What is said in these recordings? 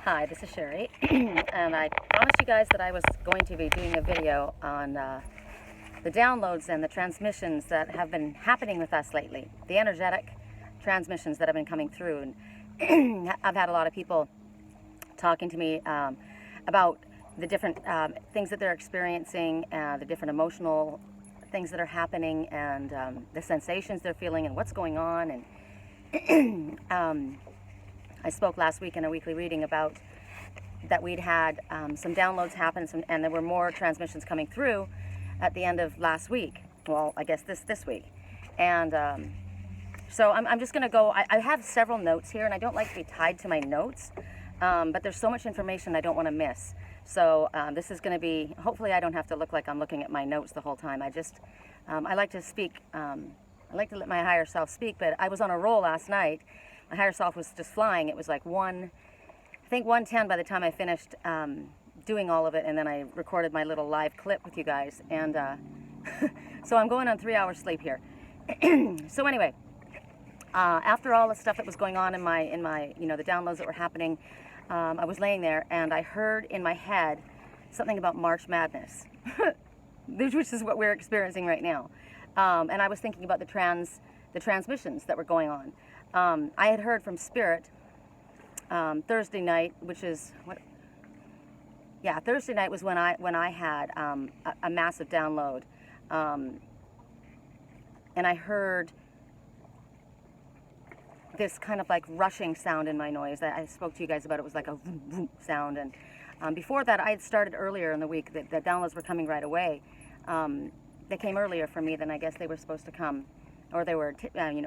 Hi, this is Sherry, and I promised you guys that I was going to be doing a video on the downloads and the transmissions that have been happening with us lately, the energetic transmissions that have been coming through. And I've had a lot of people talking to me about the different things that they're experiencing, the different emotional things that are happening, and the sensations they're feeling and what's going on. And I spoke last week in a weekly reading about that we'd had some downloads happen, and there were more transmissions coming through at the end of last week. Well, I guess this week. And so I'm just going to go. I have several notes here, and I don't like to be tied to my notes, but there's so much information I don't want to miss. So this is going to be, hopefully I don't have to look like I'm looking at my notes the whole time. I like to speak, I like to let my higher self speak, but I was on a roll last night. My higher self was just flying. It was like 1:10 by the time I finished doing all of it, and then I recorded my little live clip with you guys. And so I'm going on 3 hours sleep here. So anyway, after all the stuff that was going on in my the downloads that were happening, I was laying there and I heard in my head something about March Madness, which is what we're experiencing right now. And I was thinking about the transmissions that were going on. I had heard from Spirit Thursday night, which is Thursday night was when I had a massive download, and I heard this kind of like rushing sound in my noise that I spoke to you guys about. It was like a vroom, vroom sound, and before that I had started earlier in the week. The downloads were coming right away. They came earlier for me than I guess they were supposed to come. Or they were,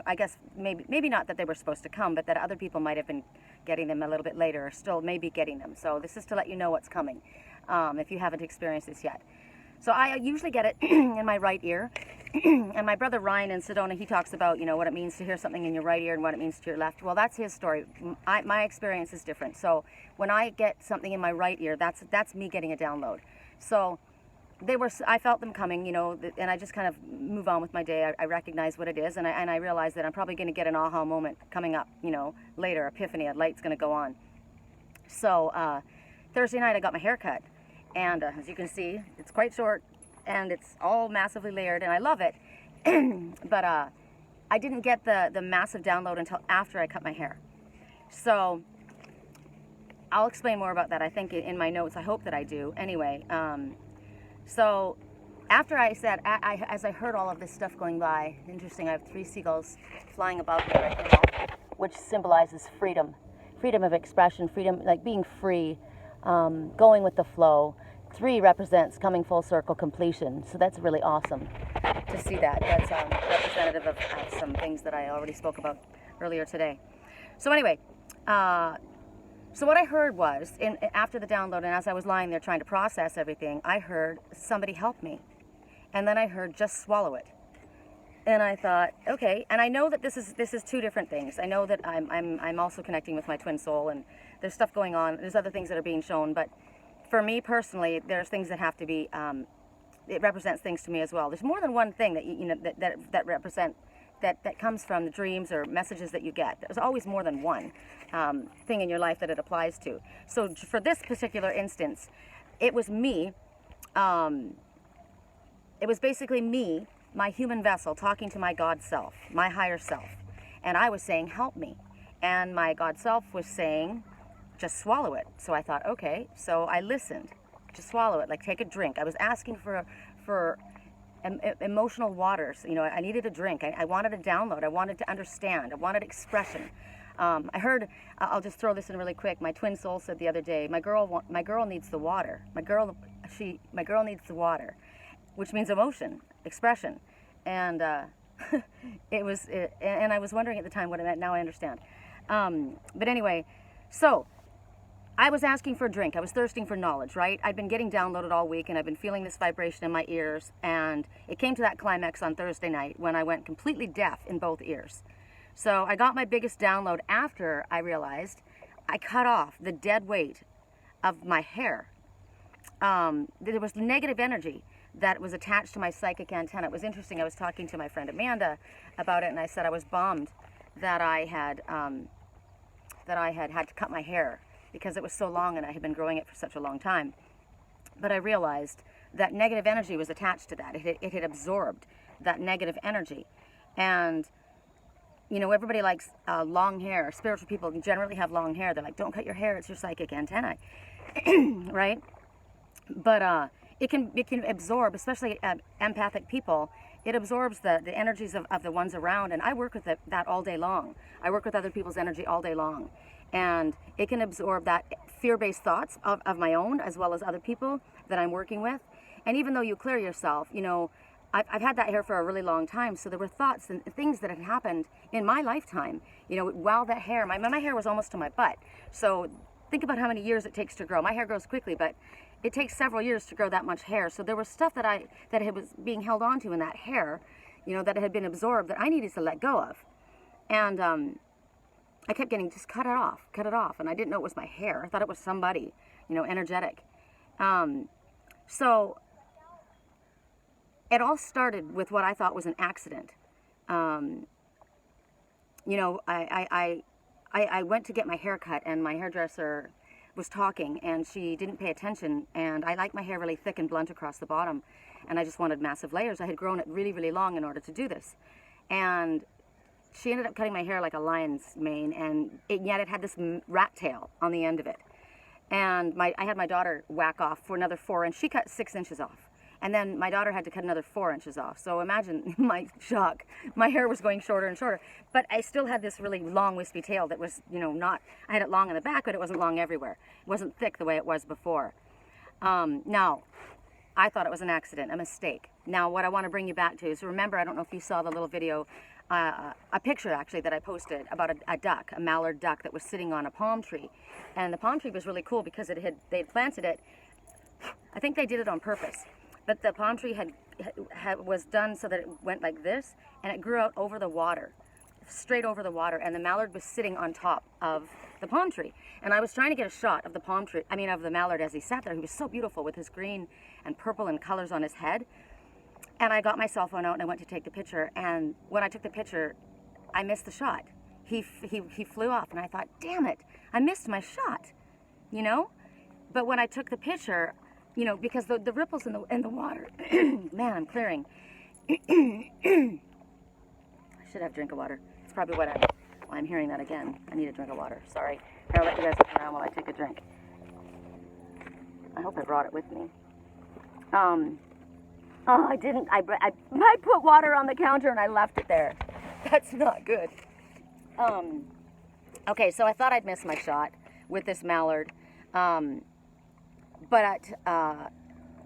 I guess maybe not that they were supposed to come, but that other people might have been getting them a little bit later, or still maybe getting them. So this is to let you know what's coming, if you haven't experienced this yet. So I usually get it in my right ear, and my brother Ryan in Sedona, he talks about what it means to hear something in your right ear and what it means to your left. Well, that's his story. My experience is different. So when I get something in my right ear, that's me getting a download. So I felt them coming, and I just kind of move on with my day. I recognize what it is, and I realize that I'm probably going to get an aha moment coming up, later, epiphany, a light's going to go on. So Thursday night I got my hair cut, and as you can see, it's quite short, and it's all massively layered, and I love it. But I didn't get the massive download until after I cut my hair. So I'll explain more about that, I think, in my notes. I hope that I do. Anyway, so after I said, as I heard all of this stuff going by, interesting, I have 3 seagulls flying above me right now, which symbolizes freedom. Freedom of expression, freedom, like being free, going with the flow. 3 represents coming full circle, completion. So that's really awesome to see that. That's representative of some things that I already spoke about earlier today. So anyway, so what I heard was, after the download, and as I was lying there trying to process everything, I heard somebody help me. And then I heard just swallow it. And I thought, okay, and I know that this is 2 different things. I know that I'm also connecting with my twin soul, and there's stuff going on. There's other things that are being shown, but for me personally, there's things that have to be, it represents things to me as well. There's more than one thing that represent that comes from the dreams or messages that you get. There's always more than one thing in your life that it applies to. So for this particular instance, it was me. It was basically me, my human vessel, talking to my God self, my higher self. And I was saying, help me. And my God self was saying, just swallow it. So I thought, okay. So I listened. Just swallow it, like take a drink. I was asking for emotional waters. I needed a drink. I wanted a download. I wanted to understand. I wanted expression. I heard, I'll just throw this in really quick. My twin soul said the other day, my girl needs the water. My girl needs the water, which means emotion, expression. And and I was wondering at the time what it meant. Now I understand. But anyway, so I was asking for a drink. I was thirsting for knowledge, right? I'd been getting downloaded all week, and I've been feeling this vibration in my ears, and it came to that climax on Thursday night when I went completely deaf in both ears. So I got my biggest download after I realized I cut off the dead weight of my hair. There was negative energy that was attached to my psychic antenna. It was interesting. I was talking to my friend Amanda about it, and I said I was bummed that I had had to cut my hair because it was so long and I had been growing it for such a long time. But I realized that negative energy was attached to that. It had absorbed that negative energy. And, you know, everybody likes long hair. Spiritual people generally have long hair. They're like, don't cut your hair, it's your psychic antennae, right? But it can absorb, especially empathic people, it absorbs the energies of the ones around. And I work with that all day long. I work with other people's energy all day long. And it can absorb that fear-based thoughts of my own, as well as other people that I'm working with. And even though you clear yourself, you know, I've had that hair for a really long time, so there were thoughts and things that had happened in my lifetime, you know, while that hair, my hair was almost to my butt. So think about how many years it takes to grow. My hair grows quickly, but it takes several years to grow that much hair. So there was stuff that was being held on to in that hair, you know, that had been absorbed that I needed to let go of. And I kept getting, just cut it off. And I didn't know it was my hair. I thought it was somebody, you know, energetic. So it all started with what I thought was an accident. You know, I went to get my hair cut, and my hairdresser was talking, and she didn't pay attention, and I like my hair really thick and blunt across the bottom, and I just wanted massive layers. I had grown it really, really long in order to do this. And she ended up cutting my hair like a lion's mane, and yet it had this rat tail on the end of it. And I had my daughter whack off for another 4 inches. She cut 6 inches off. And then my daughter had to cut another 4 inches off. So imagine my shock. My hair was going shorter and shorter. But I still had this really long, wispy tail that was, you know, I had it long in the back, but it wasn't long everywhere. It wasn't thick the way it was before. Now, I thought it was an accident, a mistake. Now, what I want to bring you back to is, remember, I don't know if you saw the little video, a picture actually that I posted about a duck, a mallard duck that was sitting on a palm tree. And the palm tree was really cool because they had planted it. I think they did it on purpose. But the palm tree was done so that it went like this, and it grew out over the water, straight over the water, and the mallard was sitting on top of the palm tree. And I was trying to get a shot of of the mallard as he sat there. He was so beautiful with his green and purple and colors on his head. And I got my cell phone out and I went to take the picture. And when I took the picture, I missed the shot. He flew off, and I thought, damn it, I missed my shot, you know? But when I took the picture, you know, because the ripples in the water, man, I'm clearing. I should have a drink of water. It's probably why I'm hearing that again. I need a drink of water. Sorry. I'll let you guys look around while I take a drink. I hope I brought it with me. Oh, I didn't. I put water on the counter and I left it there. That's not good. Okay, so I thought I'd missed my shot with this mallard. But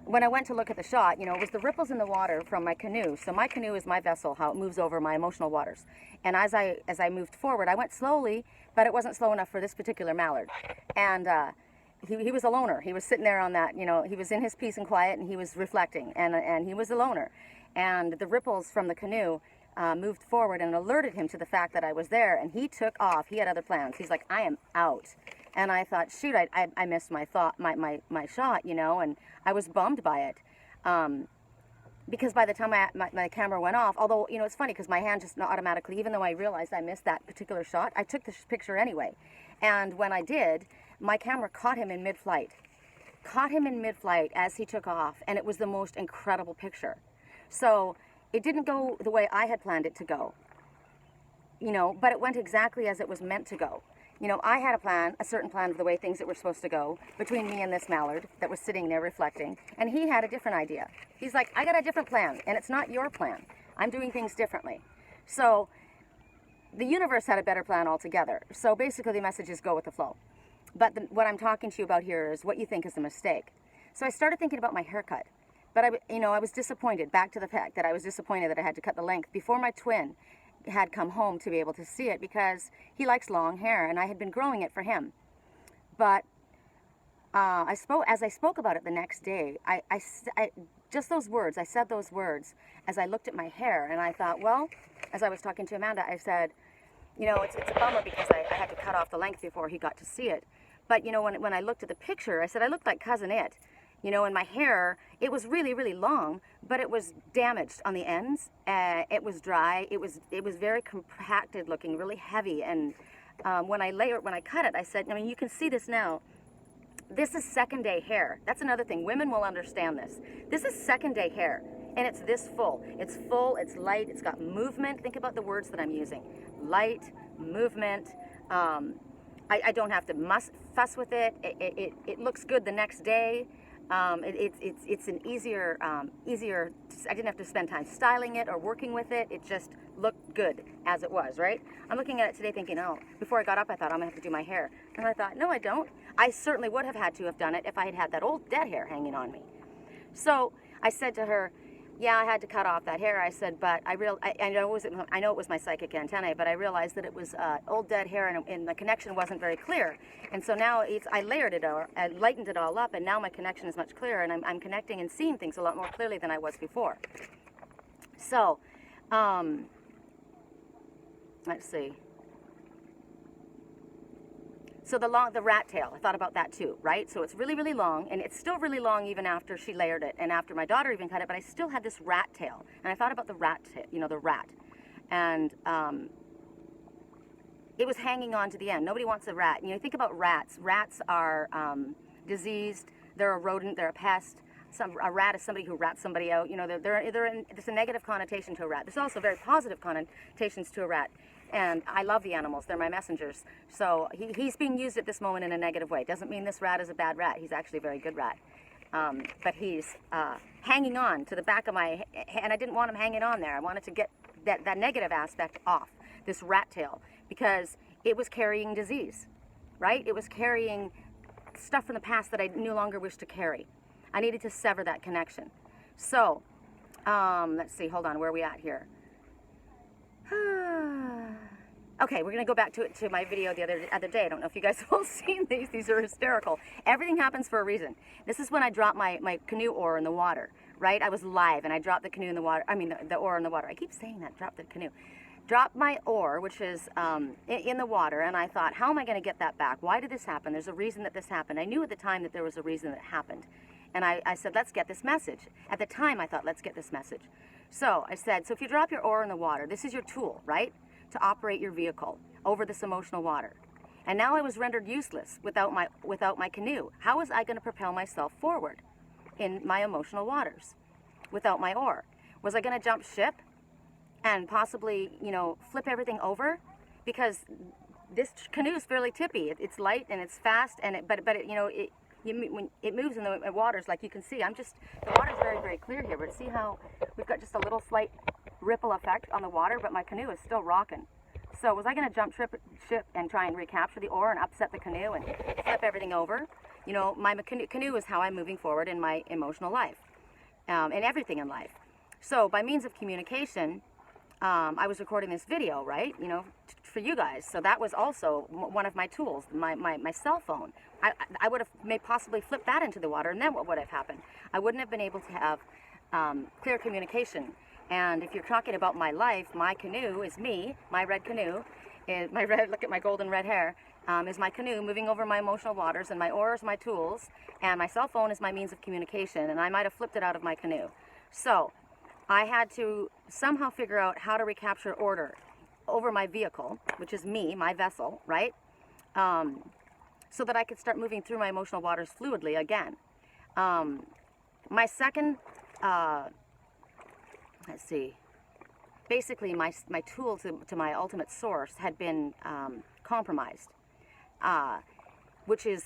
when I went to look at the shot, you know, it was the ripples in the water from my canoe. So my canoe is my vessel, how it moves over my emotional waters. And as I moved forward, I went slowly, but it wasn't slow enough for this particular mallard. And he was a loner. He was sitting there on that, you know, he was in his peace and quiet, and he was reflecting, and he was a loner. And the ripples from the canoe moved forward and alerted him to the fact that I was there, and he took off. He had other plans. He's like, I am out. And I thought, shoot, I missed my shot, you know, and I was bummed by it. Because by the time my camera went off, although, you know, it's funny because my hand just automatically, even though I realized I missed that particular shot, I took the picture anyway. And when I did, my camera caught him in mid-flight. Caught him in mid-flight as he took off, and it was the most incredible picture. So it didn't go the way I had planned it to go, you know, but it went exactly as it was meant to go. You know, I had a certain plan of the way things that were supposed to go between me and this mallard that was sitting there reflecting, and he had a different idea. He's like, I got a different plan, and it's not your plan. I'm doing things differently. So the universe had a better plan altogether. So basically the message is go with the flow. But what I'm talking to you about here is what you think is a mistake. So I started thinking about my haircut, but I was disappointed, back to the fact that I was disappointed that I had to cut the length before my twin had come home to be able to see it, because he likes long hair and I had been growing it for him. But as I spoke about it the next day, just those words, I said those words as I looked at my hair, and I thought, well, as I was talking to Amanda, I said, you know, it's a bummer because I had to cut off the length before he got to see it. But, you know, when I looked at the picture, I said, I looked like Cousin It. You know, and my hair, it was really, really long, but it was damaged on the ends. It was dry. It was very compacted looking, really heavy, and when I cut it, I said, I mean, you can see this now. This is second day hair. That's another thing. Women will understand this. This is second day hair, and it's this full. It's full, it's light, it's got movement. Think about the words that I'm using. Light, movement. I don't have to fuss with it. It looks good the next day. It's an easier, I didn't have to spend time styling it or working with it. It just looked good as it was, right? I'm looking at it today thinking, oh, before I got up, I thought I'm gonna have to do my hair. And I thought, no, I don't. I certainly would have had to have done it if I had had that old dead hair hanging on me. So I said to her, yeah, I had to cut off that hair. I said, but I know it was my psychic antennae, but I realized that it was old dead hair, and the connection wasn't very clear. And so now I layered it, or I lightened it all up, and now my connection is much clearer, and I'm connecting and seeing things a lot more clearly than I was before. So, let's see. So the rat tail, I thought about that too, right? So it's really, really long, and it's still really long even after she layered it, and after my daughter even cut it, but I still had this rat tail. And I thought about the rat, the rat. And it was hanging on to the end. Nobody wants a rat. Think about rats. Rats are diseased, they're a rodent, they're a pest. A rat is somebody who rats somebody out. There's a negative connotation to a rat. There's also very positive connotations to a rat. And I love the animals. They're my messengers. So he's being used at this moment in a negative way. Doesn't mean this rat is a bad rat. He's actually a very good rat. But he's hanging on to the back of my head, and I didn't want him hanging on there. I wanted to get that negative aspect off, this rat tail, because it was carrying disease, right? It was carrying stuff from the past that I no longer wish to carry. I needed to sever that connection. So, let's see, hold on, where are we at here? Okay, we're going to go back to my video the other day. I don't know if you guys have all seen these. These are hysterical. Everything happens for a reason. This is when I dropped my canoe oar in the water, right? I was live, and I dropped the canoe in the water. I mean, the oar in the water. I keep saying that, drop the canoe. Dropped my oar, which is in the water, and I thought, how am I going to get that back? Why did this happen? There's a reason that this happened. I knew at the time that there was a reason that it happened. And I said, let's get this message. At the time, I thought, let's get this message. So I said, so if you drop your oar in the water, this is your tool, right? To operate your vehicle over this emotional water. And now I was rendered useless without my canoe. How was I going to propel myself forward in my emotional waters without my oar? Was I going to jump ship and possibly, flip everything over? Because this canoe is fairly tippy. It's light and it's fast, and when it moves in the waters, like you can see, the water's very, very clear here, but see how we've got just a little slight ripple effect on the water, but my canoe is still rocking. So was I going to jump ship and try and recapture the oar and upset the canoe and flip everything over? My canoe is how I'm moving forward in my emotional life, and everything in life. So by means of communication, I was recording this video, right, for you guys. So that was also one of my tools, my cell phone. I would have possibly flipped that into the water, and then what would have happened? I wouldn't have been able to have clear communication. And if you're talking about my life, my canoe is me, my red canoe, look at my golden red hair, is my canoe moving over my emotional waters, and my oar is my tools, and my cell phone is my means of communication, and I might have flipped it out of my canoe. So I had to somehow figure out how to recapture order over my vehicle, which is me, my vessel, right? So that I could start moving through my emotional waters fluidly again. My second, let's see, basically my tool to my ultimate source had been compromised, which is,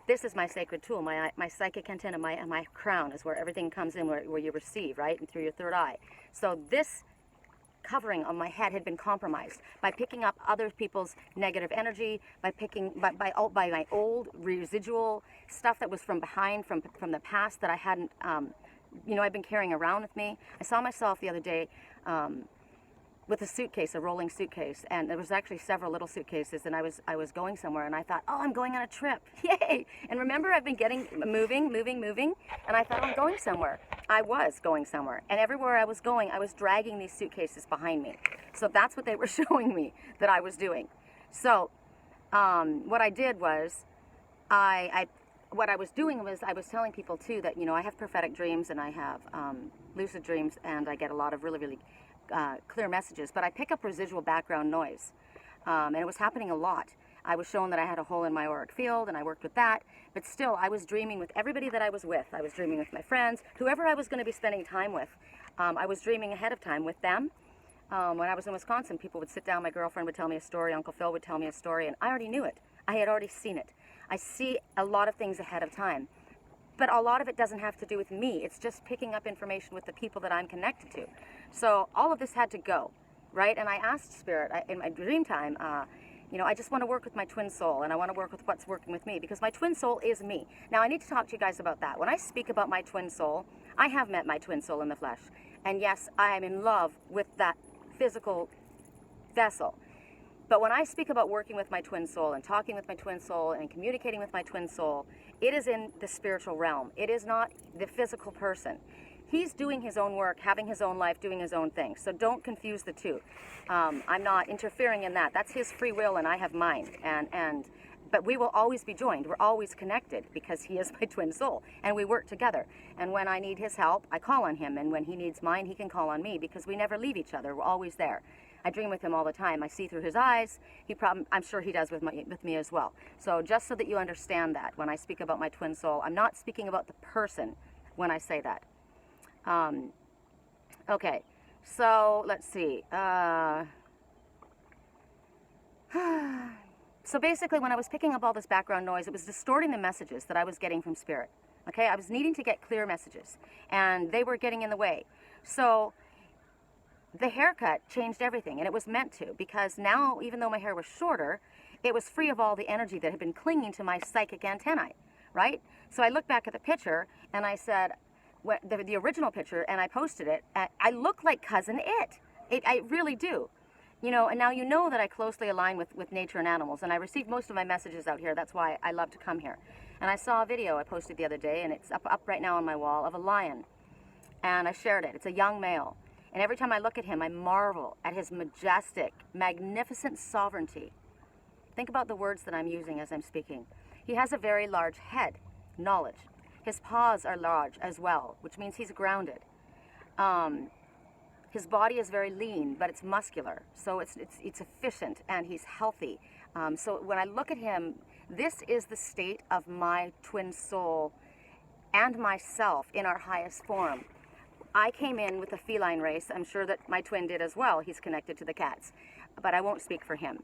this is my sacred tool, my psychic antenna, my crown is where everything comes in, where you receive, right, and through your third eye. So this covering on my head had been compromised by picking up other people's negative energy, by my old residual stuff that was from behind, from the past that I hadn't, I've been carrying around with me. I saw myself the other day with a suitcase, a rolling suitcase, and there was actually several little suitcases, and I was going somewhere, and I thought, oh, I'm going on a trip, yay! And remember, I've been moving, and I thought, I'm going somewhere. I was going somewhere, and everywhere I was going, I was dragging these suitcases behind me. So that's what they were showing me that I was doing. So what I did was, what I was doing was I was telling people too that, I have prophetic dreams, and I have lucid dreams, and I get a lot of really, really clear messages, but I pick up residual background noise. And it was happening a lot. I was shown that I had a hole in my auric field, and I worked with that. But still, I was dreaming with everybody that I was with. I was dreaming with my friends, whoever I was going to be spending time with. I was dreaming ahead of time with them. When I was in Wisconsin, people would sit down, my girlfriend would tell me a story, Uncle Phil would tell me a story, and I already knew it. I had already seen it. I see a lot of things ahead of time. But a lot of it doesn't have to do with me. It's just picking up information with the people that I'm connected to. So all of this had to go, right? And I asked Spirit in my dream time, you know, I just want to work with my twin soul, and I want to work with what's working with me, because my twin soul is me. Now, I need to talk to you guys about that. When I speak about my twin soul, I have met my twin soul in the flesh. And yes, I am in love with that physical vessel. But when I speak about working with my twin soul and talking with my twin soul and communicating with my twin soul, it is in the spiritual realm. It is not the physical person. He's doing his own work, having his own life, doing his own thing. So don't confuse the two. I'm not interfering in that. That's his free will and I have mine. But we will always be joined. We're always connected because he is my twin soul and we work together. And when I need his help, I call on him. And when he needs mine, he can call on me because we never leave each other. We're always there. I dream with him all the time. I see through his eyes. I'm sure he does with me as well. So just so that you understand that, when I speak about my twin soul, I'm not speaking about the person when I say that. Okay, so let's see. So basically, when I was picking up all this background noise, it was distorting the messages that I was getting from Spirit. Okay, I was needing to get clear messages, and they were getting in the way. So the haircut changed everything, and it was meant to, because now, even though my hair was shorter, it was free of all the energy that had been clinging to my psychic antennae, right? So I looked back at the picture, and I said, the original picture, and I posted it, I look like Cousin It. I really do. You know, and now you know that I closely align with nature and animals, and I receive most of my messages out here. That's why I love to come here. And I saw a video I posted the other day, and it's up right now on my wall, of a lion. And I shared it. It's a young male. And every time I look at him, I marvel at his majestic, magnificent sovereignty. Think about the words that I'm using as I'm speaking. He has a very large head, knowledge. His paws are large as well, which means he's grounded. His body is very lean, but it's muscular, so it's efficient, and he's healthy. So when I look at him, this is the state of my twin soul and myself in our highest form. I came in with a feline race. I'm sure that my twin did as well. He's connected to the cats, but I won't speak for him.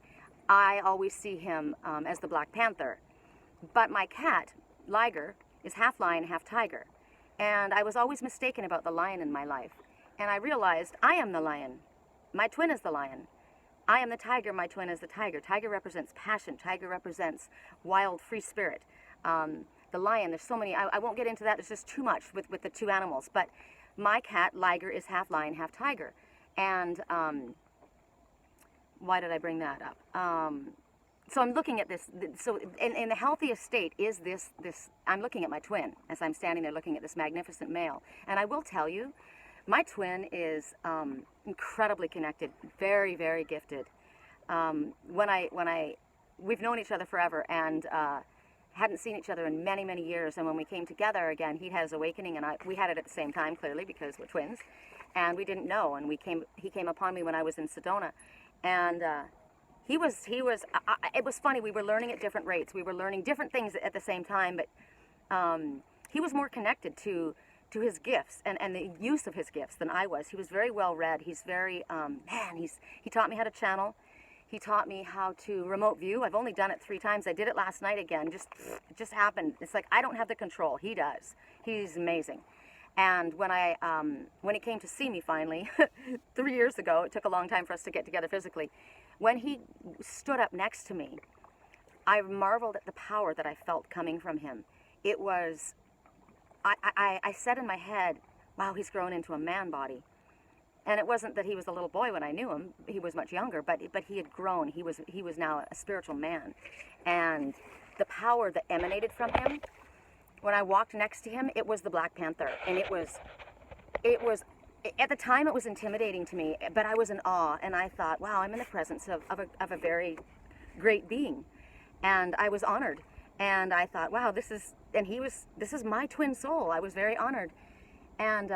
I always see him as the Black Panther. But my cat, Liger, is half lion, half tiger. And I was always mistaken about the lion in my life. And I realized I am the lion. My twin is the lion. I am the tiger, my twin is the tiger. Tiger represents passion. Tiger represents wild, free spirit. The lion, there's so many, I won't get into that. There's just too much with the two animals. But my cat, Liger, is half lion, half tiger. And why did I bring that up? So I'm looking at this. So in the healthiest state is this. I'm looking at my twin as I'm standing there looking at this magnificent male. And I will tell you, my twin is incredibly connected, very, very gifted. We've known each other forever and hadn't seen each other in many, many years. And when we came together again, he had his awakening, and we had it at the same time, clearly, because we're twins. And we didn't know. And he came upon me when I was in Sedona, and it was funny. We were learning at different rates. We were learning different things at the same time, but he was more connected to his gifts and the use of his gifts than I was. He was very well read. He's very, he taught me how to channel. He taught me how to remote view. I've only done it 3 times. I did it last night again. It just happened. It's like I don't have the control. He does. He's amazing. And when he came to see me finally, 3 years ago, it took a long time for us to get together physically. When he stood up next to me, I marveled at the power that I felt coming from him. It was, I said in my head, wow, he's grown into a man body. And it wasn't that he was a little boy when I knew him. He was much younger, but he had grown. He was now a spiritual man. And the power that emanated from him, when I walked next to him, it was the Black Panther. And it was, at the time it was intimidating to me, but I was in awe. And I thought, wow, I'm in the presence of a very great being. And I was honored. And I thought, wow, this is my twin soul. I was very honored. And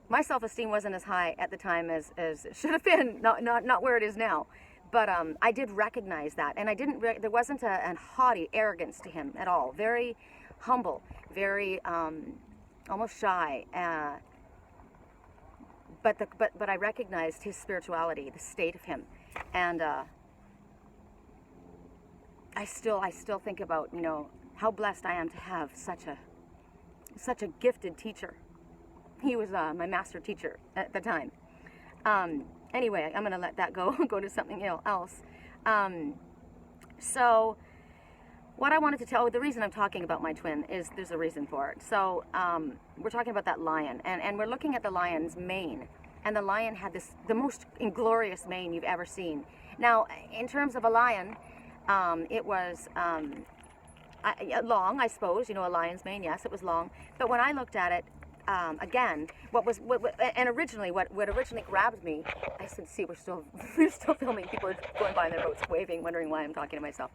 my self-esteem wasn't as high at the time as it should have been, not where it is now. But I did recognize that, and I didn't. There wasn't a haughty arrogance to him at all. Very humble, very almost shy. But I recognized his spirituality, the state of him, and I still think about, you know, how blessed I am to have such a gifted teacher. He was my master teacher at the time. Anyway, I'm going to let that go to something else. So what I wanted to tell, the reason I'm talking about my twin is there's a reason for it. So we're talking about that lion, and we're looking at the lion's mane. And the lion had the most inglorious mane you've ever seen. Now, in terms of a lion, it was long, I suppose. You know, a lion's mane, yes, it was long. But when I looked at it, again, and originally, what originally grabbed me, I said, see, we're still filming. People are going by in their boats, waving, wondering why I'm talking to myself.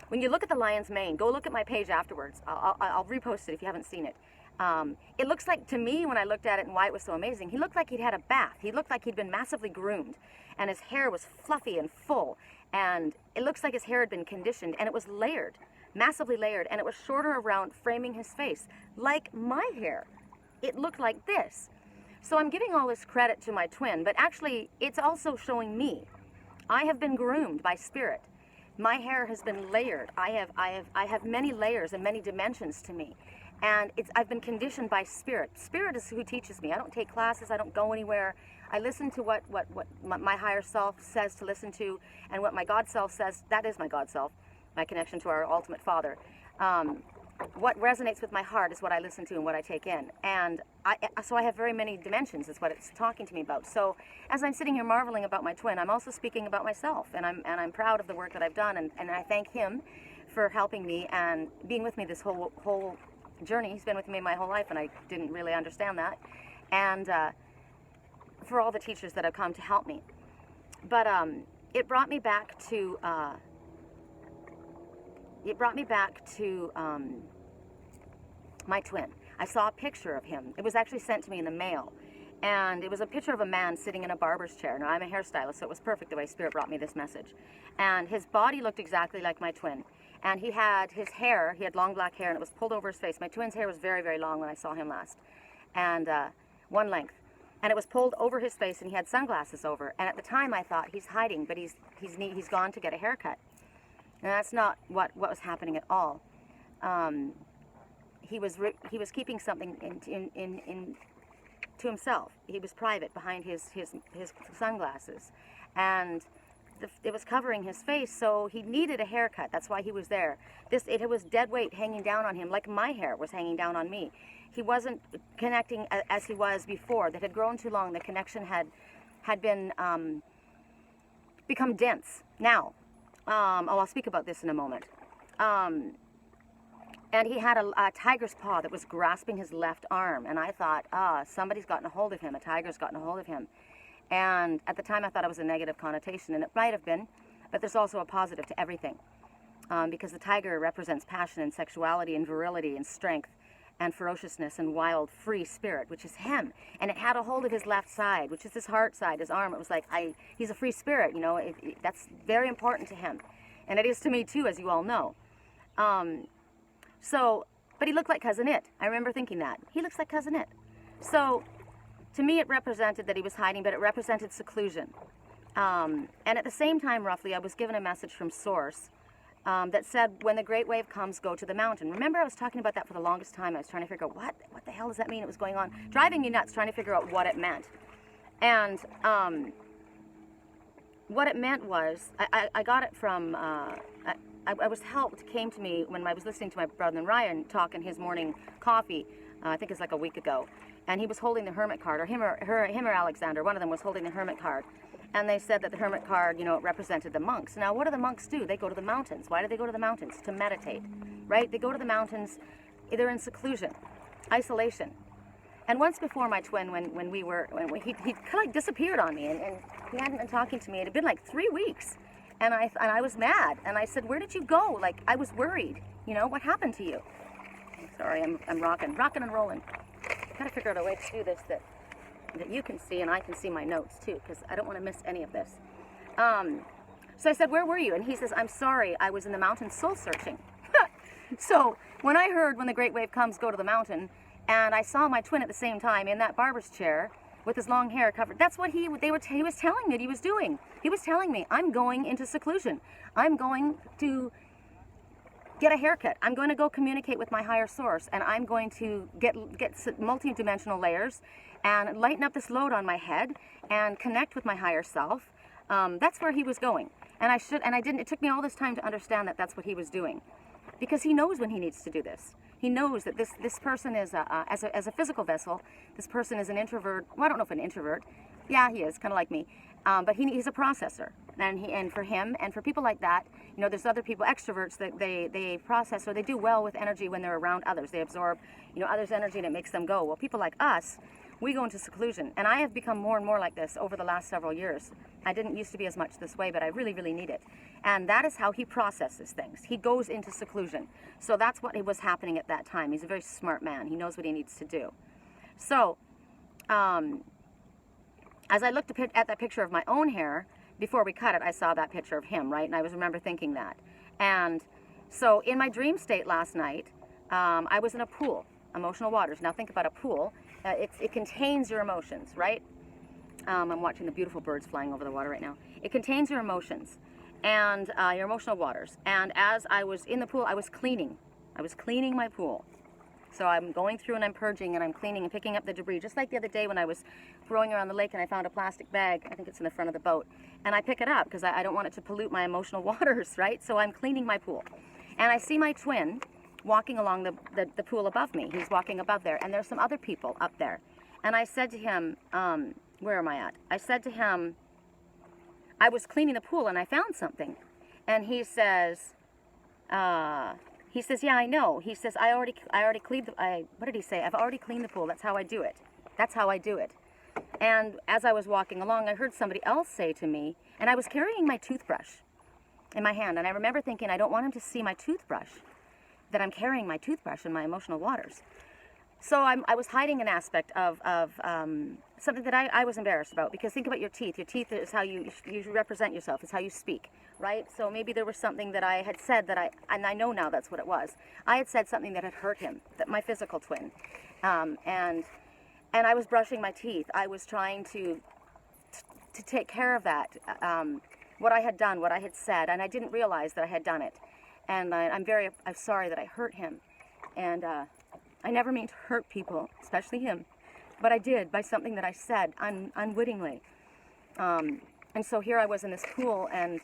When you look at the lion's mane, go look at my page afterwards. I'll repost it if you haven't seen it. It looks like, to me, when I looked at it and why it was so amazing, he looked like he'd had a bath. He looked like he'd been massively groomed, and his hair was fluffy and full, and it looks like his hair had been conditioned, and it was layered, massively layered, and it was shorter around, framing his face, like my hair. It looked like this. So I'm giving all this credit to my twin, but actually, it's also showing me. I have been groomed by spirit. My hair has been layered. I have many layers and many dimensions to me. And I've been conditioned by spirit. Spirit is who teaches me. I don't take classes. I don't go anywhere. I listen to what my higher self says to listen to, and what my God self says. That is my God self, my connection to our ultimate Father. What resonates with my heart is what I listen to and what I take in. And so I have very many dimensions is what it's talking to me about. So as I'm sitting here marveling about my twin, I'm also speaking about myself. And I'm proud of the work that I've done. And I thank him for helping me and being with me this whole journey. He's been with me my whole life, and I didn't really understand that. And for all the teachers that have come to help me. But it brought me back to my twin. I saw a picture of him. It was actually sent to me in the mail, and it was a picture of a man sitting in a barber's chair. Now, I'm a hairstylist, so it was perfect the way Spirit brought me this message. And his body looked exactly like my twin. And he had his hair, he had long black hair, and it was pulled over his face. My twin's hair was very, very long when I saw him last, and one length. And it was pulled over his face, and he had sunglasses over. And at the time, I thought, he's hiding, but he's gone to get a haircut. And that's not what was happening at all. He was keeping something in to himself. He was private behind his sunglasses, and it was covering his face, so he needed a haircut. That's why he was there. It was dead weight hanging down on him, like my hair was hanging down on me. He wasn't connecting as he was before. That had grown too long. The connection had been become dense. Now, I'll speak about this in a moment. And he had a tiger's paw that was grasping his left arm, and I thought, somebody's gotten a hold of him. A tiger's gotten a hold of him. And at the time, I thought it was a negative connotation, and it might have been, but there's also a positive to everything, because the tiger represents passion and sexuality and virility and strength and ferociousness and wild, free spirit, which is him. And it had a hold of his left side, which is his heart side, his arm. It was like, he's a free spirit, you know. That's very important to him. And it is to me, too, as you all know. But he looked like Cousin It. I remember thinking that. He looks like Cousin It. So, to me, it represented that he was hiding, but it represented seclusion. And at the same time, roughly, I was given a message from Source that said, when the great wave comes, go to the mountain. Remember, I was talking about that for the longest time. I was trying to figure out, what the hell does that mean? It was going on, driving me nuts, trying to figure out what it meant. And what it meant was, I got it from, I was helped, came to me when I was listening to my brother Ryan talk in his morning coffee, I think it's like a week ago. And he was holding the hermit card, or him or Alexander, one of them was holding the hermit card. And they said that the hermit card, you know, it represented the monks. Now, what do the monks do? They go to the mountains. Why do they go to the mountains? To meditate, right? They go to the mountains, they're in seclusion, isolation. And once before my twin, when he kind of like disappeared on me, and he hadn't been talking to me. It had been like 3 weeks. And I was mad. And I said, where did you go? Like, I was worried. You know, what happened to you? Sorry, I'm rocking and rolling. Gotta figure out a way to do this that you can see and I can see my notes too, because I don't want to miss any of this. So I said, where were you? And he says, I'm sorry, I was in the mountains soul searching. So when I heard when the great wave comes, go to the mountain, and I saw my twin at the same time in that barber's chair with his long hair covered, that's what he was telling me that he was doing. He was telling me, I'm going into seclusion. I'm going to get a haircut. I'm going to go communicate with my higher source, and I'm going to get multi-dimensional layers and lighten up this load on my head and connect with my higher self. That's where he was going. And I didn't, it took me all this time to understand that that's what he was doing. Because he knows when he needs to do this. He knows that this person is, as a physical vessel, this person is an introvert. Well, I don't know if an introvert. Yeah, he is, kind of like me. But he's a processor. And for him, and for people like that, you know, there's other people, extroverts, that they process, or they do well with energy when they're around others. They absorb, you know, others' energy, and it makes them go. Well, people like us, we go into seclusion. And I have become more and more like this over the last several years. I didn't used to be as much this way, but I really, really need it. And that is how he processes things. He goes into seclusion. So that's what was happening at that time. He's a very smart man. He knows what he needs to do. So, as I looked at that picture of my own hair, before we cut it, I saw that picture of him, right? And I remember thinking that. And so in my dream state last night, I was in a pool, emotional waters. Now think about a pool. It contains your emotions, right? I'm watching the beautiful birds flying over the water right now. It contains your emotions and your emotional waters. And as I was in the pool, I was cleaning. I was cleaning my pool. So I'm going through and I'm purging and I'm cleaning and picking up the debris. Just like the other day when I was rowing around the lake and I found a plastic bag, I think it's in the front of the boat, and I pick it up because I don't want it to pollute my emotional waters, right? So I'm cleaning my pool. And I see my twin walking along the pool above me. He's walking above there, and there's some other people up there. And I said to him, where am I at? I said to him, I was cleaning the pool and I found something. And he says, yeah, I know. He says, I already cleaned what did he say? I've already cleaned the pool. That's how I do it. That's how I do it. And as I was walking along, I heard somebody else say to me, and I was carrying my toothbrush in my hand, and I remember thinking, I don't want him to see my toothbrush, that I'm carrying my toothbrush in my emotional waters. So I was hiding an aspect of something that I was embarrassed about, because think about your teeth. Your teeth is how you represent yourself. It's how you speak, right? So maybe there was something that I had said and I know now that's what it was. I had said something that had hurt him, that my physical twin, and I was brushing my teeth. I was trying to take care of that, what I had done, what I had said, and I didn't realize that I had done it. And I'm sorry that I hurt him, and I never mean to hurt people, especially him, but I did by something that I said unwittingly. And so here I was in this pool, and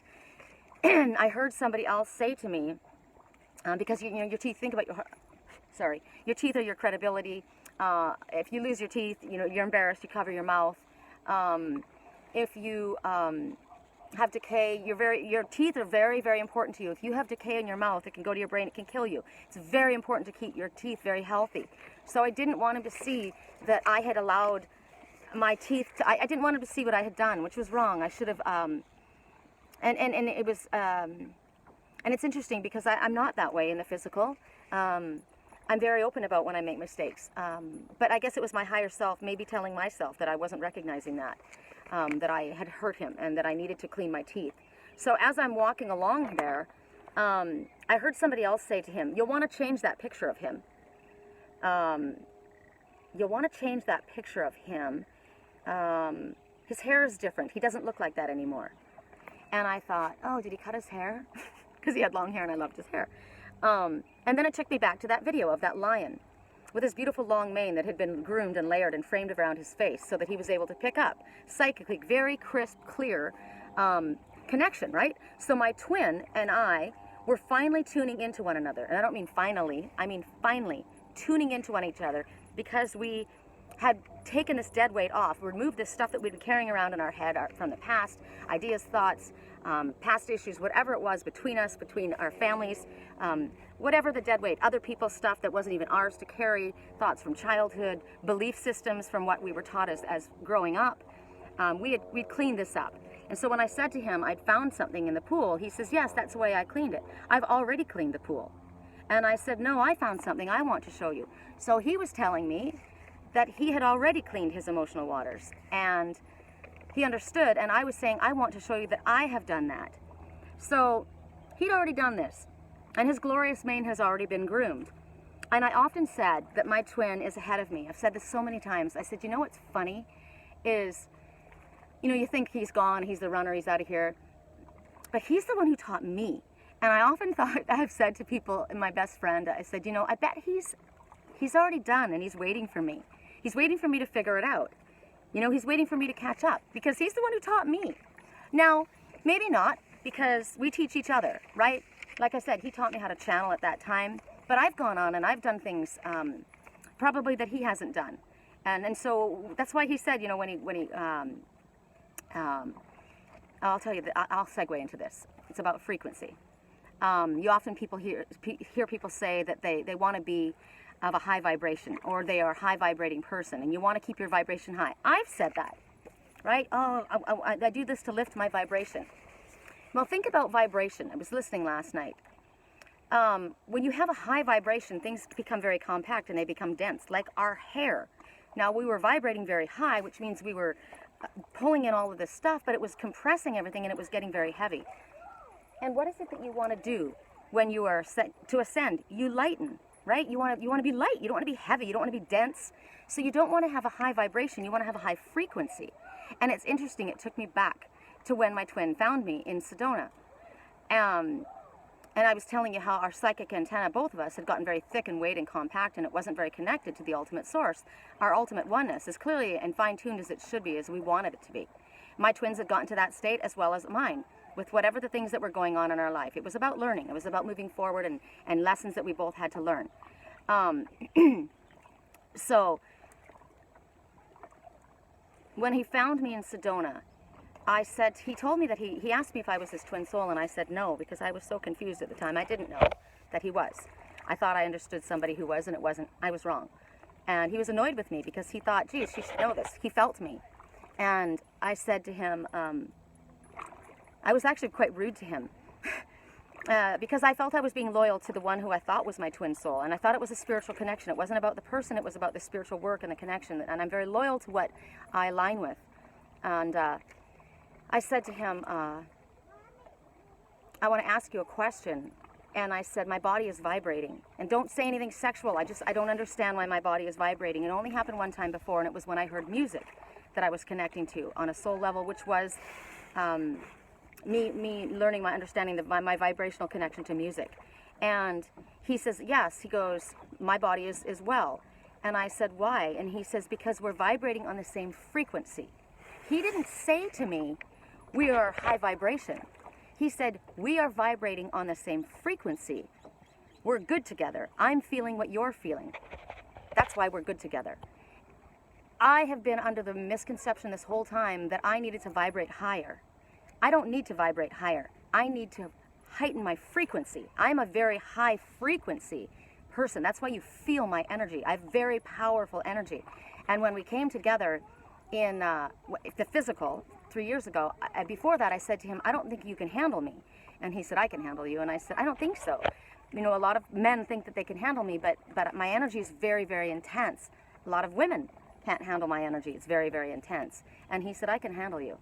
I heard somebody else say to me, because you know your teeth. Think about your teeth are your credibility. If you lose your teeth, you know you're embarrassed. You cover your mouth. If you have decay, your teeth are very, very important to you. If you have decay in your mouth, it can go to your brain, it can kill you. It's very important to keep your teeth very healthy. So I didn't want him to see that I had allowed my teeth to, I didn't want him to see what I had done, which was wrong. I should have, and it was, and it's interesting because I'm not that way in the physical. I'm very open about when I make mistakes. But I guess it was my higher self maybe telling myself that I wasn't recognizing that. That I had hurt him and that I needed to clean my teeth. So as I'm walking along there, I heard somebody else say to him, you'll want to change that picture of him. You'll want to change that picture of him. His hair is different. He doesn't look like that anymore. And I thought, oh, did he cut his hair? Because he had long hair and I loved his hair. And then it took me back to that video of that lion with his beautiful long mane that had been groomed and layered and framed around his face so that he was able to pick up psychically very crisp, clear connection, right? So my twin and I were finally tuning into one another. And I don't mean finally, I mean finally tuning into one each other, because we had taken this dead weight off, removed this stuff that we'd been carrying around in our head from the past, ideas, thoughts, past issues, whatever it was between us, between our families, whatever the dead weight, other people's stuff that wasn't even ours to carry, thoughts from childhood, belief systems from what we were taught as growing up. We'd cleaned this up. And so when I said to him I'd found something in the pool, he says, yes, that's the way I cleaned it. I've already cleaned the pool. And I said, no, I found something I want to show you. So he was telling me that he had already cleaned his emotional waters. And he understood, and I was saying, I want to show you that I have done that. So he'd already done this, and his glorious mane has already been groomed. And I often said that my twin is ahead of me. I've said this so many times. I said, you know what's funny is, you know, you think he's gone, he's the runner, he's out of here. But he's the one who taught me. And I often thought, I've said to people, and my best friend, I said, you know, I bet he's already done and he's waiting for me. He's waiting for me to figure it out. You know, he's waiting for me to catch up because he's the one who taught me. Now, maybe not, because we teach each other, right? Like I said, he taught me how to channel at that time, but I've gone on and I've done things probably that he hasn't done. And so that's why he said, you know, I'll tell you, I'll segue into this. It's about frequency. You often hear people say that they want to be of a high vibration, or they are a high vibrating person, and you want to keep your vibration high. I've said that, right? Oh, I do this to lift my vibration. Well, think about vibration. I was listening last night. When you have a high vibration, things become very compact and they become dense, like our hair. Now, we were vibrating very high, which means we were pulling in all of this stuff, but it was compressing everything and it was getting very heavy. And what is it that you want to do when you are set to ascend? You lighten, right? You want to be light. You don't want to be heavy. You don't want to be dense. So you don't want to have a high vibration. You want to have a high frequency. And it's interesting. It took me back to when my twin found me in Sedona. And I was telling you how our psychic antenna, both of us, had gotten very thick and weight and compact, and it wasn't very connected to the ultimate source. Our ultimate oneness is clearly and fine-tuned as it should be, as we wanted it to be. My twins had gotten to that state as well as mine, with whatever the things that were going on in our life. It was about learning. It was about moving forward and lessons that we both had to learn. So when he found me in Sedona, I said, he told me that he asked me if I was his twin soul, and I said no, because I was so confused at the time. I didn't know that he was. I thought I understood somebody who was, and it wasn't. I was wrong. And he was annoyed with me because he thought, geez, she should know this. He felt me. And I said to him, I was actually quite rude to him because I felt I was being loyal to the one who I thought was my twin soul. And I thought it was a spiritual connection. It wasn't about the person. It was about the spiritual work and the connection. And I'm very loyal to what I align with. And I said to him, I want to ask you a question. And I said, my body is vibrating. And don't say anything sexual. I don't understand why my body is vibrating. It only happened one time before, and it was when I heard music that I was connecting to on a soul level, which was me learning my understanding of my vibrational connection to music. And he says, yes. He goes, my body is well. And I said, why? And he says, because we're vibrating on the same frequency. He didn't say to me, we are high vibration. He said, we are vibrating on the same frequency. We're good together. I'm feeling what you're feeling. That's why we're good together. I have been under the misconception this whole time that I needed to vibrate higher. I don't need to vibrate higher. I need to heighten my frequency. I'm a very high frequency person. That's why you feel my energy. I have very powerful energy. And when we came together in the physical 3 years ago, before that I said to him, I don't think you can handle me. And he said, I can handle you. And I said, I don't think so. You know, a lot of men think that they can handle me, but my energy is very, very intense. A lot of women can't handle my energy. It's very, very intense. And he said, I can handle you.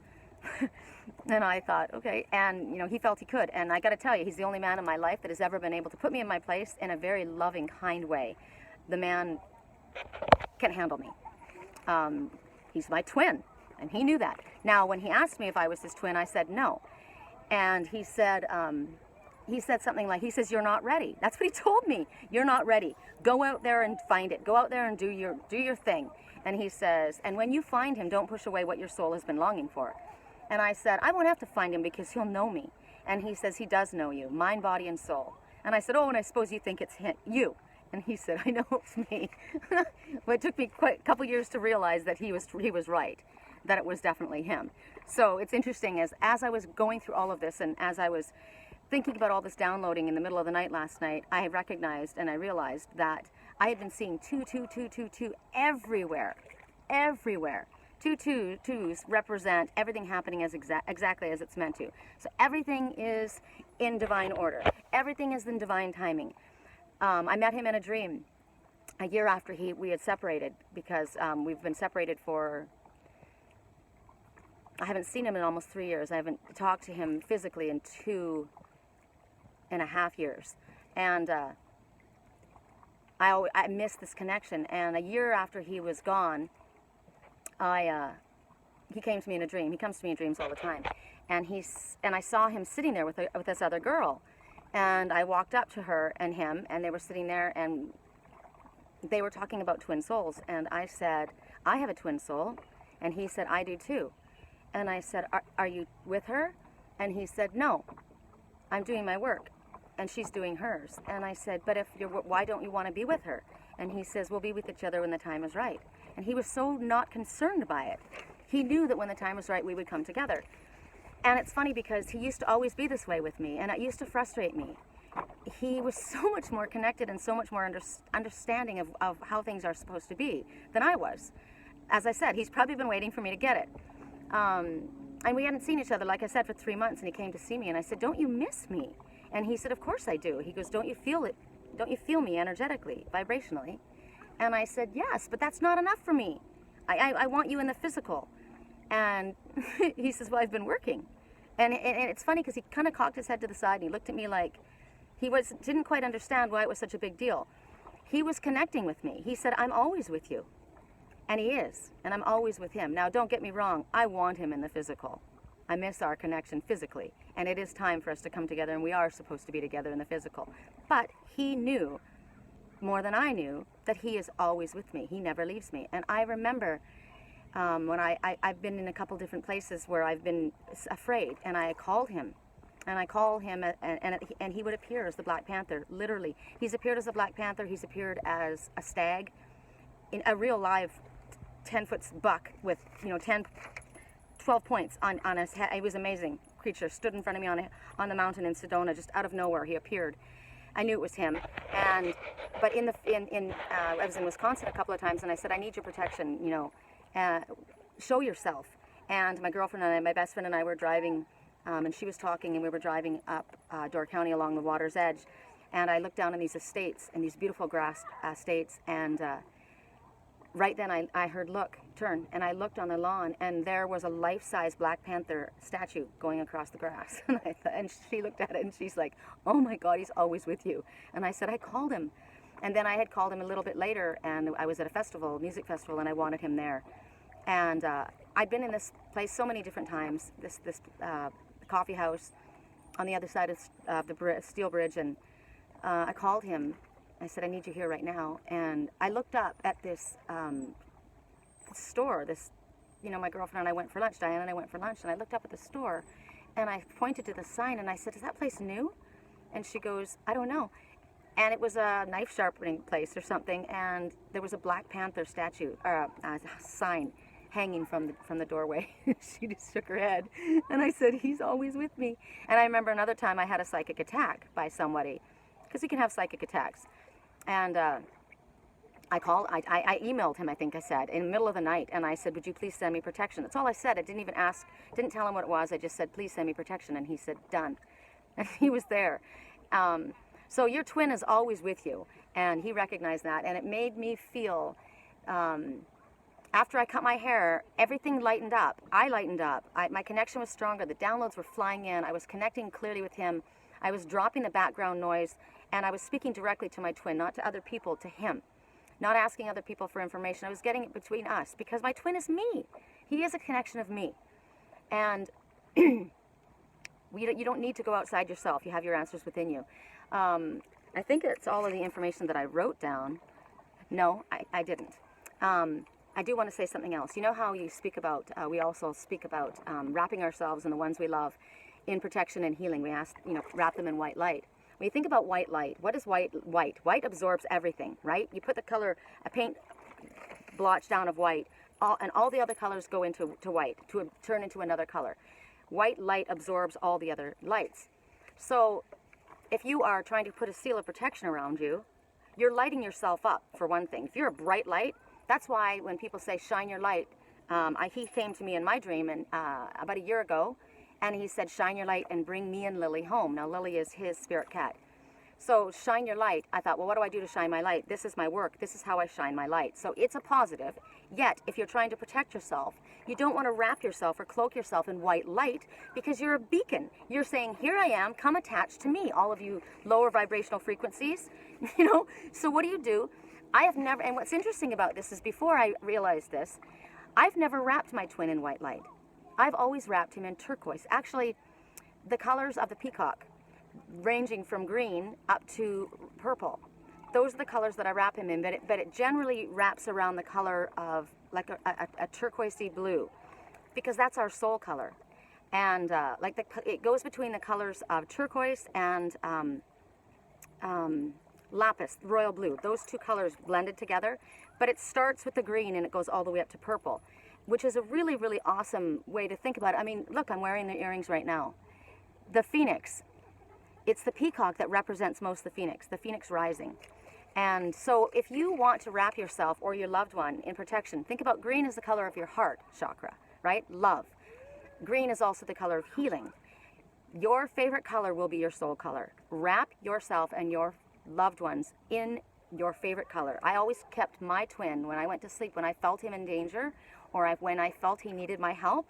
And I thought, okay. And, you know, he felt he could. And I got to tell you, he's the only man in my life that has ever been able to put me in my place in a very loving, kind way. The man can handle me. He's my twin, and he knew that. Now, when he asked me if I was his twin, I said no. And he said something like, he says, you're not ready. That's what he told me. You're not ready. Go out there and find it. Go out there and do your thing. And he says, and when you find him, don't push away what your soul has been longing for. And I said, I won't have to find him because he'll know me. And he says, he does know you, mind, body, and soul. And I said, oh, and I suppose you think it's you. And he said, I know it's me. Well, it took me quite a couple years to realize that he was right, that it was definitely him. So it's interesting, as I was going through all of this and as I was thinking about all this downloading in the middle of the night last night, I recognized and I realized that I had been seeing 2, 2, 2, 2, 2 everywhere. Everywhere. 2 twos represent everything happening as exactly as it's meant to. So everything is in divine order. Everything is in divine timing. I met him in a dream a year after we had separated, because we've been separated for I haven't seen him in almost 3 years. I haven't talked to him physically in 2.5 years. And I missed this connection. And a year after he was gone, he came to me in a dream. He comes to me in dreams all the time. And I saw him sitting there with this other girl. And I walked up to her and him, and they were sitting there, and they were talking about twin souls. And I said, I have a twin soul. And he said, I do too. And I said, are you with her? And he said, no, I'm doing my work, and she's doing hers. And I said, but why don't you want to be with her? And he says, we'll be with each other when the time is right. And he was so not concerned by it. He knew that when the time was right, we would come together. And it's funny because he used to always be this way with me, and it used to frustrate me. He was so much more connected and so much more understanding of how things are supposed to be than I was. As I said, he's probably been waiting for me to get it. And we hadn't seen each other, like I said, for 3 months, and he came to see me, and I said, don't you miss me? And he said, of course I do. He goes, don't you feel it? Don't you feel me energetically, vibrationally? And I said, yes, but that's not enough for me. I want you in the physical. And he says, well, I've been working. And it's funny because he kind of cocked his head to the side, and he looked at me like he didn't quite understand why it was such a big deal. He was connecting with me. He said, I'm always with you. And he is, and I'm always with him. Now, don't get me wrong, I want him in the physical. I miss our connection physically, and it is time for us to come together, and we are supposed to be together in the physical. But he knew, more than I knew, that he is always with me. He never leaves me. And I remember when I've been in a couple different places where I've been afraid, and I called him. And I call him, and he would appear as the Black Panther, literally. He's appeared as a Black Panther. He's appeared as a stag, in a real live 10-foot buck with 12 points on his head. He was an amazing creature. Stood in front of me on the mountain in Sedona, just out of nowhere. He appeared. I knew it was him. But I was in Wisconsin a couple of times, and I said, I need your protection. Show yourself. And my girlfriend and I, my best friend and I, were driving, and she was talking, and we were driving up Door County along the water's edge. And I looked down on these estates, and these beautiful grass estates, and right then I heard, look, turn, and I looked on the lawn, and there was a life-size Black Panther statue going across the grass. And she looked at it, and she's like, oh my God, he's always with you. And I said, I called him. And then I had called him a little bit later, and I was at a music festival, and I wanted him there. And I'd been in this place so many different times, this coffee house on the other side of the steel bridge, and I called him. I said, I need you here right now. And I looked up at this store, my girlfriend and I went for lunch, Diana and I went for lunch, and I looked up at the store, and I pointed to the sign, and I said, is that place new? And she goes, I don't know. And it was a knife sharpening place or something, and there was a Black Panther statue, or a sign hanging from the doorway. She just shook her head, and I said, he's always with me. And I remember another time I had a psychic attack by somebody, because you can have psychic attacks. And I emailed him, I think I said, in the middle of the night, and I said, would you please send me protection? That's all I said. I didn't even didn't tell him what it was. I just said, please send me protection. And he said, done. And he was there. So your twin is always with you, and he recognized that, and it made me feel, after I cut my hair, everything lightened up. I lightened up. My connection was stronger. The downloads were flying in. I was connecting clearly with him. I was dropping the background noise, and I was speaking directly to my twin, not to other people, to him. Not asking other people for information. I was getting it between us, because my twin is me. He is a connection of me. And you don't need to go outside yourself. You have your answers within you. I think it's all of the information that I wrote down. No, I didn't. I do want to say something else. You know how you speak about, we also speak about wrapping ourselves and the ones we love in protection and healing. We ask, wrap them in white light. When you think about white light, what is white? White absorbs everything, right? You put the color, a paint blotch down of white, and all the other colors go into white to turn into another color. White light absorbs all the other lights. So if you are trying to put a seal of protection around you, you're lighting yourself up, for one thing. If you're a bright light, that's why when people say shine your light, he came to me in my dream about a year ago, and he said, shine your light and bring me and Lily home. Now, Lily is his spirit cat. So shine your light. I thought, well, what do I do to shine my light? This is my work. This is how I shine my light. So it's a positive. Yet, if you're trying to protect yourself, you don't want to wrap yourself or cloak yourself in white light, because you're a beacon. You're saying, here I am, come attach to me, all of you lower vibrational frequencies. So what do? I have never, and what's interesting about this is, before I realized this, I've never wrapped my twin in white light. I've always wrapped him in turquoise. Actually, the colors of the peacock, ranging from green up to purple. Those are the colors that I wrap him in, but it generally wraps around the color of like a turquoisey blue, because that's our soul color. And it goes between the colors of turquoise and lapis, royal blue. Those two colors blended together, but it starts with the green and it goes all the way up to purple, which is a really, really awesome way to think about it. I mean, look, I'm wearing the earrings right now. The phoenix, it's the peacock that represents most the phoenix rising. And so if you want to wrap yourself or your loved one in protection, think about green as the color of your heart chakra, right? Love. Green is also the color of healing. Your favorite color will be your soul color. Wrap yourself and your loved ones in your favorite color. I always kept my twin when I went to sleep, when I felt him in danger, or when I felt he needed my help,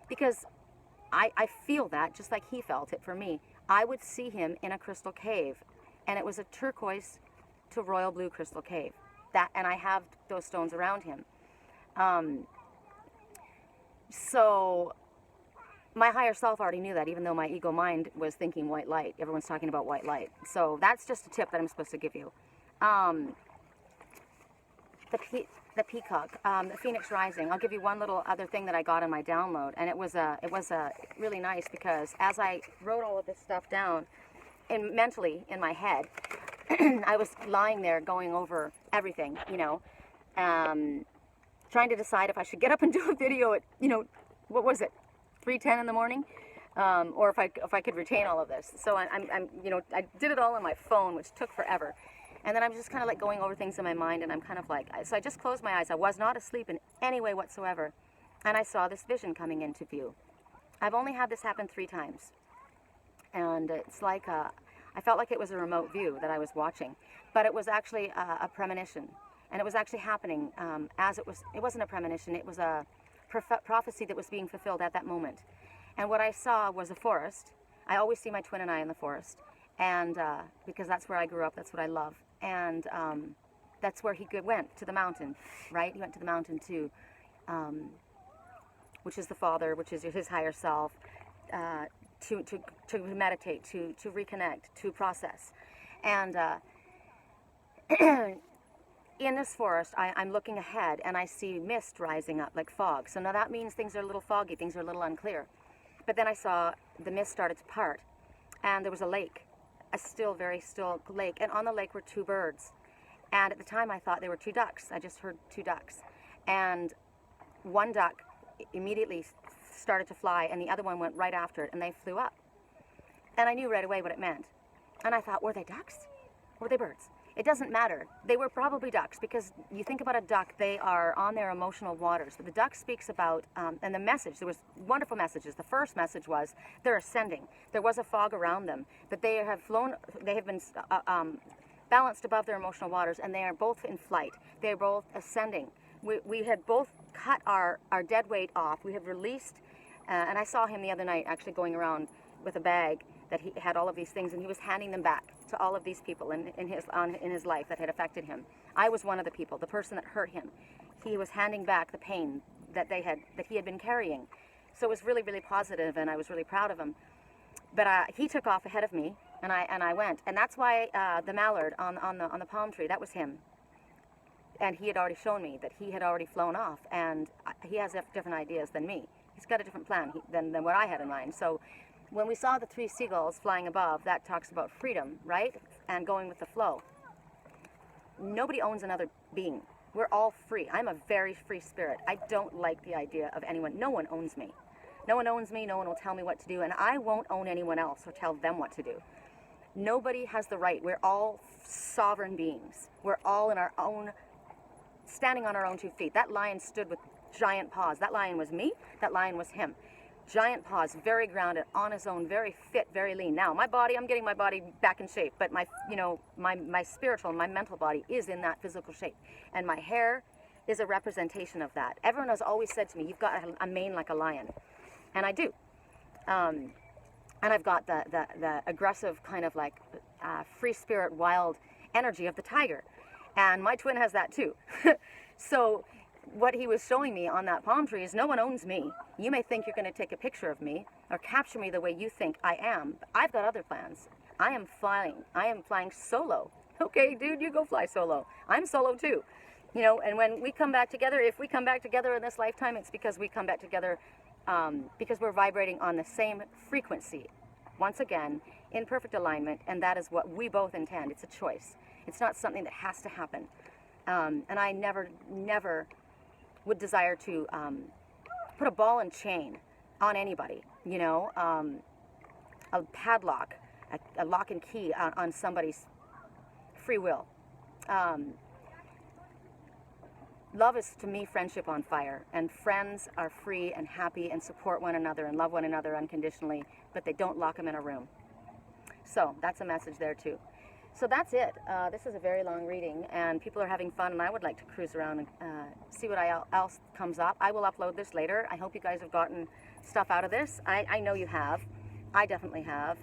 because I feel that just like he felt it for me. I would see him in a crystal cave, and it was a turquoise to royal blue crystal cave. And I have those stones around him. So my higher self already knew that, even though my ego mind was thinking white light. Everyone's talking about white light. So that's just a tip that I'm supposed to give you. The peacock, the phoenix rising. I'll give you one little other thing that I got in my download, and it was really nice, because as I wrote all of this stuff down, mentally in my head, I was lying there going over everything, trying to decide if I should get up and do a video at, what was it, 3:10 in the morning, or if I could retain all of this. So I did it all on my phone, which took forever. And then I'm just kind of like going over things in my mind, and I'm kind of like, so I just closed my eyes. I was not asleep in any way whatsoever. And I saw this vision coming into view. I've only had this happen 3 times. And it's like, I felt like it was a remote view that I was watching. But it was actually a premonition. And it was actually happening it wasn't a premonition, it was a prophecy that was being fulfilled at that moment. And what I saw was a forest. I always see my twin and I in the forest. And because that's where I grew up, that's what I love. And that's where he went, to the mountain, right? He went to the mountain to, which is the Father, which is his higher self, to meditate, to reconnect, to process. And in this forest, I'm looking ahead, and I see mist rising up like fog. So now that means things are a little foggy, things are a little unclear. But then I saw the mist started to part, and there was a lake. A very still lake, and on the lake were 2 birds. And at the time I thought they were 2 ducks. I just heard 2 ducks. And one duck immediately started to fly, and the other one went right after it, and they flew up. And I knew right away what it meant. And I thought, were they ducks? Or were they birds? It doesn't matter. They were probably ducks, because you think about a duck, they are on their emotional waters. But the duck speaks about, and the message, there was wonderful messages. The first message was, they're ascending. There was a fog around them, but they have been balanced above their emotional waters, and they are both in flight. They are both ascending. We had both cut our dead weight off. We have released, and I saw him the other night actually going around with a bag that he had all of these things, and he was handing them back to all of these people in his life that had affected him. I was one of the people, the person that hurt him. He was handing back the pain that he had been carrying. So it was really, really positive, and I was really proud of him. But he took off ahead of me, and I went, and that's why the mallard on the palm tree, that was him. And he had already shown me that he had already flown off, and he has different ideas than me. He's got a different plan than what I had in mind. So when we saw the 3 seagulls flying above, that talks about freedom, right? And going with the flow. Nobody owns another being. We're all free. I'm a very free spirit. I don't like the idea of anyone. No one owns me. No one owns me. No one will tell me what to do. And I won't own anyone else or tell them what to do. Nobody has the right. We're all sovereign beings. We're all in our own, standing on our own 2 feet. That lion stood with giant paws. That lion was me. That lion was him. giant paws, very grounded, on his own, very fit, very lean. Now, my body, I'm getting my body back in shape, but my, my spiritual, my mental body is in that physical shape. And my hair is a representation of that. Everyone has always said to me, you've got a mane like a lion. And I do. And I've got the aggressive kind of like free spirit, wild energy of the tiger. And my twin has that too. So what he was showing me on that palm tree is no one owns me. You may think you're going to take a picture of me or capture me the way you think I am. But I've got other plans. I am flying. I am flying solo. Okay, dude, you go fly solo. I'm solo too. You know, and when we come back together, if we come back together in this lifetime, it's because we come back together because we're vibrating on the same frequency. Once again, in perfect alignment, and that is what we both intend. It's a choice. It's not something that has to happen. And I never would desire to put a ball and chain on anybody, you know, a padlock, a lock and key on somebody's free will. Love is, to me, friendship on fire, and friends are free and happy and support one another and love one another unconditionally, but they don't lock them in a room. So that's a message there too. So that's it. This is a very long reading, and people are having fun, and I would like to cruise around and see what else comes up. I will upload this later. I hope you guys have gotten stuff out of this. I know you have. I definitely have.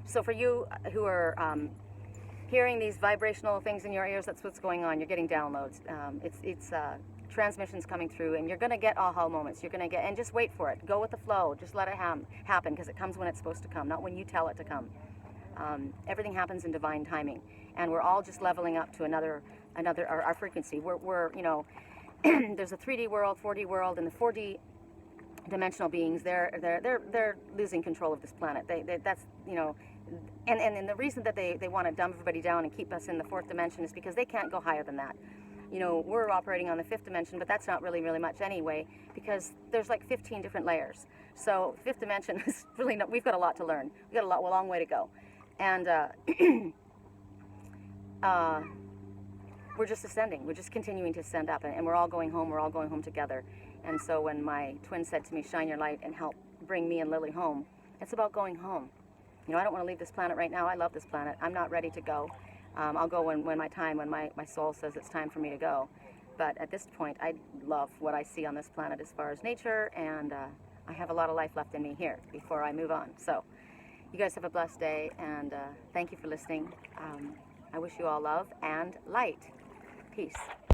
So for you who are hearing these vibrational things in your ears, that's what's going on. You're getting downloads. It's transmissions coming through, and you're going to get aha moments. You're going to get, and just wait for it. Go with the flow. Just let it happen, because it comes when it's supposed to come, not when you tell it to come. Everything happens in divine timing, and we're all just leveling up to our frequency. We're you know, there's a 3D world, 4D world, and the 4D dimensional beings, they're losing control of this planet. That's, you know, and the reason that they want to dumb everybody down and keep us in the 4th dimension is because they can't go higher than that. You know, we're operating on the 5th dimension, but that's not really much anyway, because there's like 15 different layers. So 5th dimension is really not, we've got a lot to learn. We've got a long way to go. And we're just ascending. We're just continuing to ascend up, and we're all going home. We're all going home together. And so when my twin said to me, shine your light and help bring me and Lily home, it's about going home. You know, I don't want to leave this planet right now. I love this planet. I'm not ready to go. I'll go when my soul says it's time for me to go. But at this point, I love what I see on this planet as far as nature, and I have a lot of life left in me here before I move on. So you guys have a blessed day, and thank you for listening. I wish you all love and light. Peace.